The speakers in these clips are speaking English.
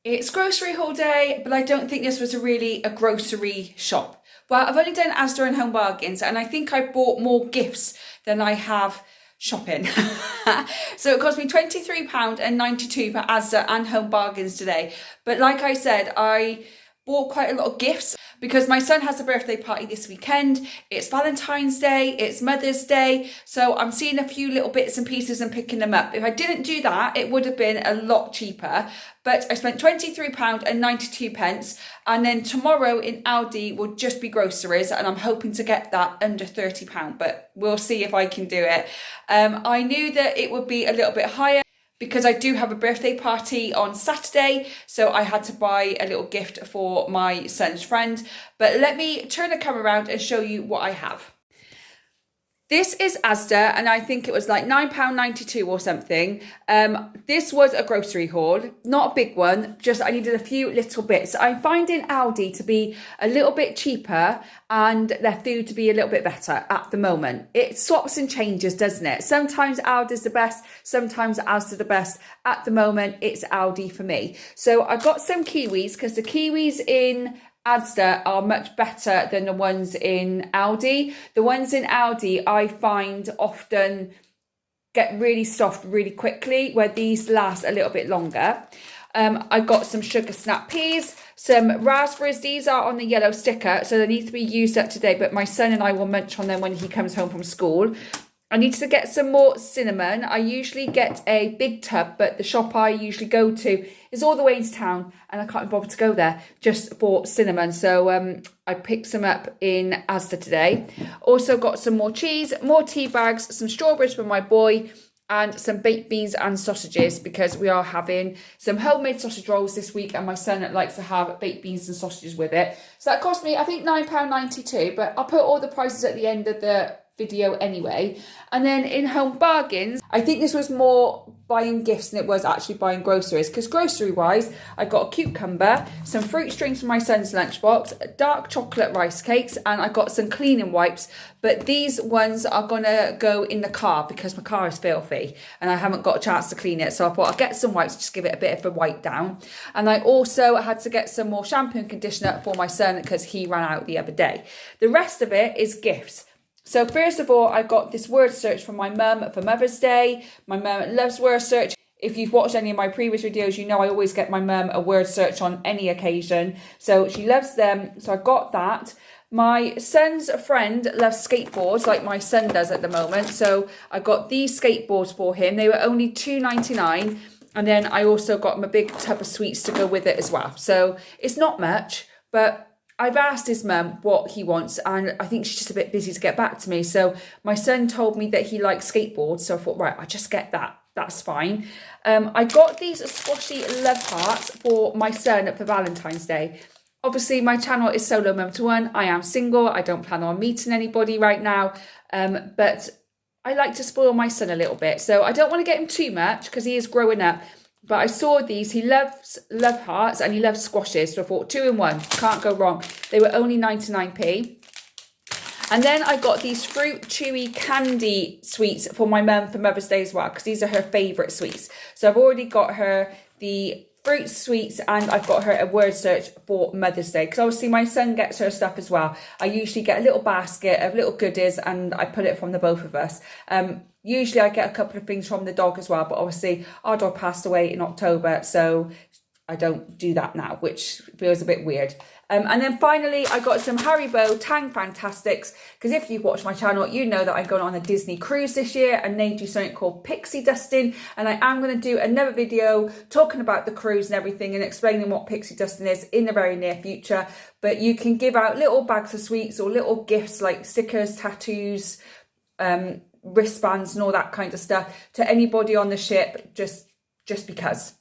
It's grocery haul day, but I don't think this was really a grocery shop. Well, I've only done Asda and Home Bargains, and I think I bought more gifts than I have shopping. So it cost me £23.92 for Asda and Home Bargains today. But like I said, I bought quite a lot of gifts because my son has a birthday party this weekend. It's Valentine's Day, it's Mother's Day. So I'm seeing a few little bits and pieces and picking them up. If I didn't do that, it would have been a lot cheaper. But I spent £23.92. And then tomorrow in Aldi will just be groceries. And I'm hoping to get that under £30, but we'll see if I can do it. I knew that it would be a little bit higher, because I do have a birthday party on Saturday, so I had to buy a little gift for my son's friend. But let me turn the camera around and show you what I have. This is Asda, and I think it was like £9.92 or something. This was a grocery haul, not a big one, just I needed a few little bits. I'm finding Aldi to be a little bit cheaper and their food to be a little bit better at the moment. It swaps and changes, doesn't it? Sometimes Aldi's the best, sometimes Asda the best. At the moment, it's Aldi for me. So I got some kiwis, because the kiwis in Asda are much better than the ones in Aldi. The ones in Aldi I find often get really soft really quickly, where these last a little bit longer. I got some sugar snap peas, some raspberries. These are on the yellow sticker, so they need to be used up today, but my son and I will munch on them when he comes home from school. I need to get some more cinnamon. I usually get a big tub, but the shop I usually go to is all the way into town, and I can't bother to go there just for cinnamon. So I picked some up in Asda today. Also got some more cheese, more tea bags, some strawberries for my boy, and some baked beans and sausages, because we are having some homemade sausage rolls this week, and my son likes to have baked beans and sausages with it. So that cost me, I think, £9.92, but I'll put all the prices at the end of the video anyway. And then in Home Bargains, I think this was more buying gifts than it was actually buying groceries, because grocery wise I got a cucumber, some fruit strings for my son's lunchbox, dark chocolate rice cakes, and I got some cleaning wipes. But these ones are gonna go in the car because my car is filthy and I haven't got a chance to clean it, so I thought I'll get some wipes, just give it a bit of a wipe down. And I also had to get some more shampoo and conditioner for my son because he ran out the other day. The rest of it is gifts. So first of all, I got this word search from my mum for Mother's Day. My mum loves word search. If you've watched any of my previous videos, you know I always get my mum a word search on any occasion. So she loves them. So I got that. My son's friend loves skateboards like my son does at the moment. So I got these skateboards for him. They were only £2.99. And then I also got him a big tub of sweets to go with it as well. So it's not much, but I've asked his mum what he wants, and I think she's just a bit busy to get back to me. So my son told me that he likes skateboards, so I thought, right, I'll just get that. That's fine. I got these squashy love hearts for my son for Valentine's Day. Obviously, my channel is solo mum to one. I am single. I don't plan on meeting anybody right now, but I like to spoil my son a little bit. So I don't want to get him too much because he is growing up. But I saw these, he loves love hearts and he loves squashes. So I thought 2 in 1, can't go wrong. They were only 99p. And then I got these fruit chewy candy sweets for my mum for Mother's Day as well, because these are her favourite sweets. So I've already got her the fruit sweets, and I've got her a word search for Mother's Day, because obviously my son gets her stuff as well. I usually get a little basket of little goodies and I put it from the both of us. Usually I get a couple of things from the dog as well, but obviously our dog passed away in October, so I don't do that now, which feels a bit weird. And then finally, I got some Haribo Tang Fantastics, because if you've watched my channel, you know that I'm going on a Disney cruise this year and they do something called pixie dusting. And I am going to do another video talking about the cruise and everything and explaining what pixie dusting is in the very near future. But you can give out little bags of sweets or little gifts like stickers, tattoos, wristbands and all that kind of stuff to anybody on the ship, just because.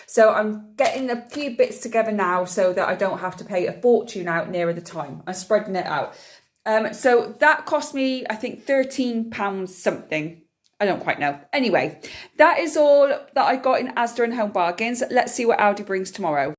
So I'm getting a few bits together now so that I don't have to pay a fortune out nearer the time. I'm spreading it out. So that cost me, I think, £13 something. I don't quite know. Anyway, that is all that I got in Asda and Home Bargains. Let's see what Aldi brings tomorrow.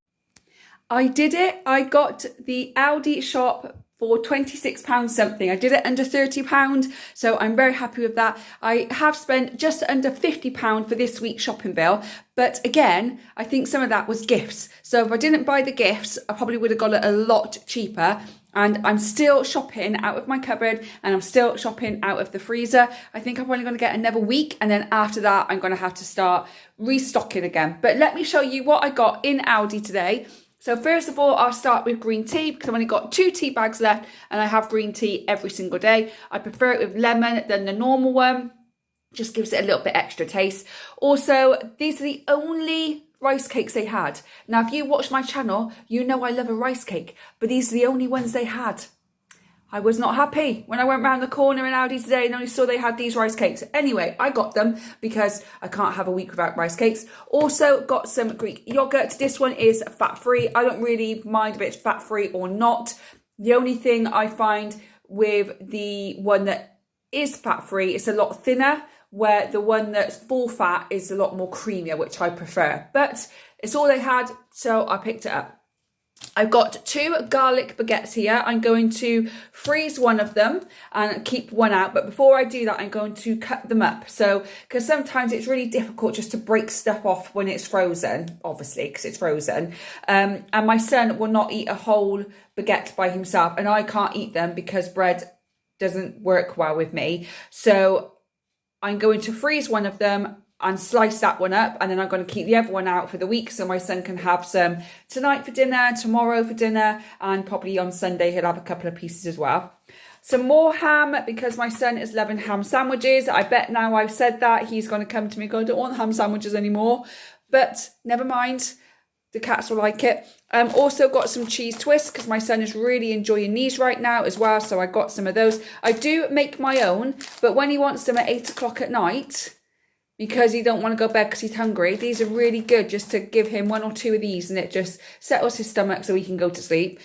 I did it. I got the Aldi shop for £26 something. I did it under £30, so I'm very happy with that. I have spent just under £50 for this week's shopping bill, but again, I think some of that was gifts. So if I didn't buy the gifts, I probably would have got it a lot cheaper. And I'm still shopping out of my cupboard, and I'm still shopping out of the freezer. I think I'm only going to get another week, and then after that, I'm going to have to start restocking again. But let me show you what I got in Aldi today. So first of all, I'll start with green tea because I've only got 2 tea bags left, and I have green tea every single day. I prefer it with lemon than the normal one. Just gives it a little bit extra taste. Also, these are the only rice cakes they had. Now, if you watch my channel, you know I love a rice cake, but these are the only ones they had. I was not happy when I went round the corner in Aldi today and only saw they had these rice cakes. Anyway, I got them because I can't have a week without rice cakes. Also got some Greek yogurt. This one is fat-free. I don't really mind if it's fat-free or not. The only thing I find with the one that is fat-free, it's a lot thinner, where the one that's full fat is a lot more creamier, which I prefer. But it's all they had, so I picked it up. I've got 2 garlic baguettes here. I'm going to freeze one of them and keep one out. But before I do that, I'm going to cut them up. So, because sometimes it's really difficult just to break stuff off when it's frozen, obviously, because it's frozen. And my son will not eat a whole baguette by himself, and I can't eat them because bread doesn't work well with me. So I'm going to freeze one of them and slice that one up, and then I'm going to keep the other one out for the week so my son can have some tonight for dinner, tomorrow for dinner, and probably on Sunday he'll have a couple of pieces as well. Some more ham because my son is loving ham sandwiches. I bet now I've said that he's going to come to me and go, I don't want ham sandwiches anymore, but never mind. The cats will like it. Also got some cheese twists because my son is really enjoying these right now as well. So I got some of those. I do make my own, but when he wants them at 8 o'clock at night, because he don't want to go to bed because he's hungry, these are really good just to give him 1 or 2 of these, and it just settles his stomach so he can go to sleep.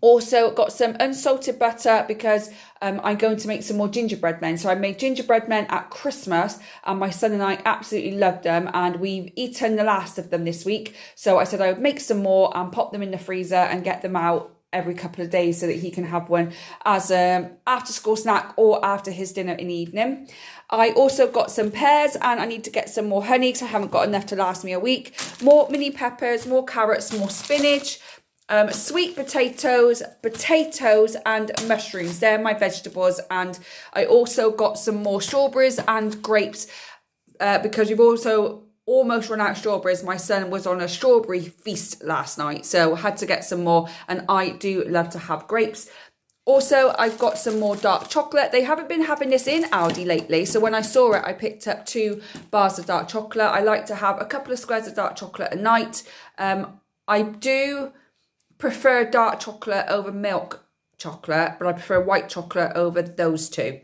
Also got some unsalted butter because I'm going to make some more gingerbread men. So I made gingerbread men at Christmas, and my son and I absolutely loved them, and we've eaten the last of them this week. So I said I would make some more and pop them in the freezer and get them out every couple of days so that he can have one as a after school snack or after his dinner in the evening. I also got some pears, and I need to get some more honey because I haven't got enough to last me a week. More mini peppers, more carrots, more spinach, sweet potatoes and mushrooms. They're my vegetables. And I also got some more strawberries and grapes because we've also almost run out of strawberries. My son was on a strawberry feast last night, so I had to get some more, and I do love to have grapes. Also, I've got some more dark chocolate. They haven't been having this in Aldi lately, so when I saw it, I picked up 2 bars of dark chocolate. I like to have a couple of squares of dark chocolate a night. I do prefer dark chocolate over milk chocolate, but I prefer white chocolate over those 2.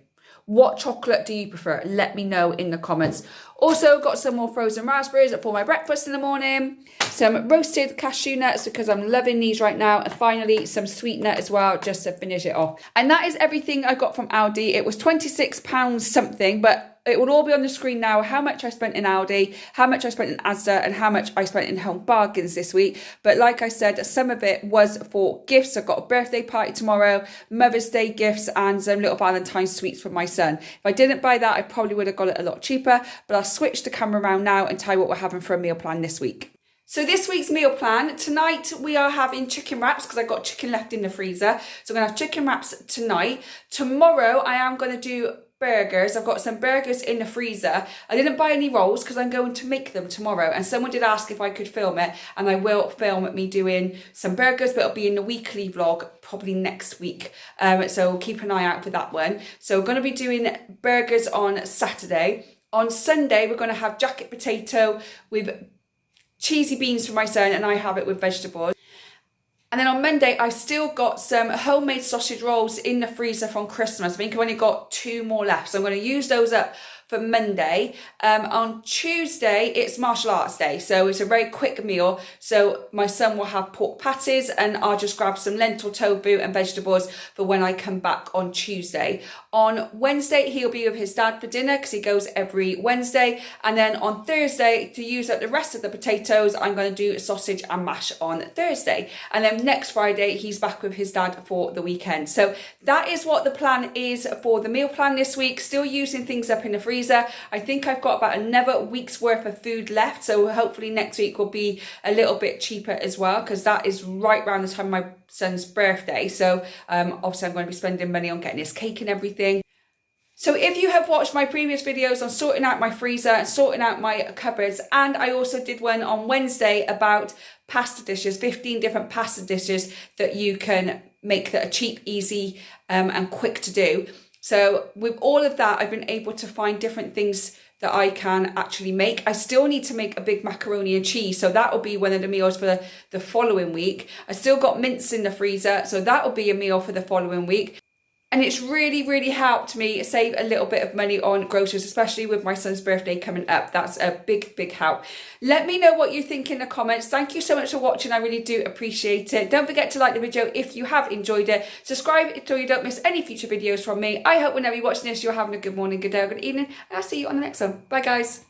What chocolate do you prefer? Let me know in the comments. Also got some more frozen raspberries for my breakfast in the morning. Some roasted cashew nuts because I'm loving these right now. And finally, some sweet nut as well, just to finish it off. And that is everything I got from Aldi. It was £26 something, but it will all be on the screen now, how much I spent in Aldi, how much I spent in Asda, and how much I spent in Home Bargains this week. But like I said, some of it was for gifts. I've got a birthday party tomorrow, Mother's Day gifts, and some little Valentine's sweets for my son. If I didn't buy that, I probably would have got it a lot cheaper, but I'll switch the camera around now and tell you what we're having for a meal plan this week. So this week's meal plan, tonight we are having chicken wraps because I've got chicken left in the freezer. So I'm going to have chicken wraps tonight. Tomorrow I am going to do burgers. I've got some burgers in the freezer. I didn't buy any rolls because I'm going to make them tomorrow, and someone did ask if I could film it, and I will film me doing some burgers, but it'll be in the weekly vlog probably next week, so keep an eye out for that one. So we're going to be doing burgers on Saturday. On Sunday we're going to have jacket potato with cheesy beans for my son, and I have it with vegetables. And then on Monday, I've still got some homemade sausage rolls in the freezer from Christmas. I think I've only got 2 more left. So I'm going to use those up for Monday. On Tuesday, it's martial arts day, so it's a very quick meal. So my son will have pork patties, and I'll just grab some lentil tofu and vegetables for when I come back on Tuesday. On Wednesday, he'll be with his dad for dinner because he goes every Wednesday. And then on Thursday, to use up the rest of the potatoes, I'm going to do sausage and mash on Thursday. And then next Friday, he's back with his dad for the weekend. So that is what the plan is for the meal plan this week. Still using things up in the freezer. I think I've got about another week's worth of food left. So hopefully next week will be a little bit cheaper as well, because that is right around the time of my son's birthday. So obviously I'm going to be spending money on getting his cake and everything. So if you have watched my previous videos on sorting out my freezer and sorting out my cupboards, and I also did one on Wednesday about pasta dishes, 15 different pasta dishes that you can make that are cheap, easy and quick to do. So with all of that, I've been able to find different things that I can actually make. I still need to make a big macaroni and cheese, so that will be one of the meals for the following week. I still got mince in the freezer, so that will be a meal for the following week. And it's really helped me save a little bit of money on groceries, especially with my son's birthday coming up. That's a big help. Let me know what you think in the comments. Thank you so much for watching. I really do appreciate it. Don't forget to like the video if you have enjoyed it. Subscribe so you don't miss any future videos from me. I hope whenever you're watching this, you're having a good morning, good day, or good evening. And I'll see you on the next one. Bye, guys.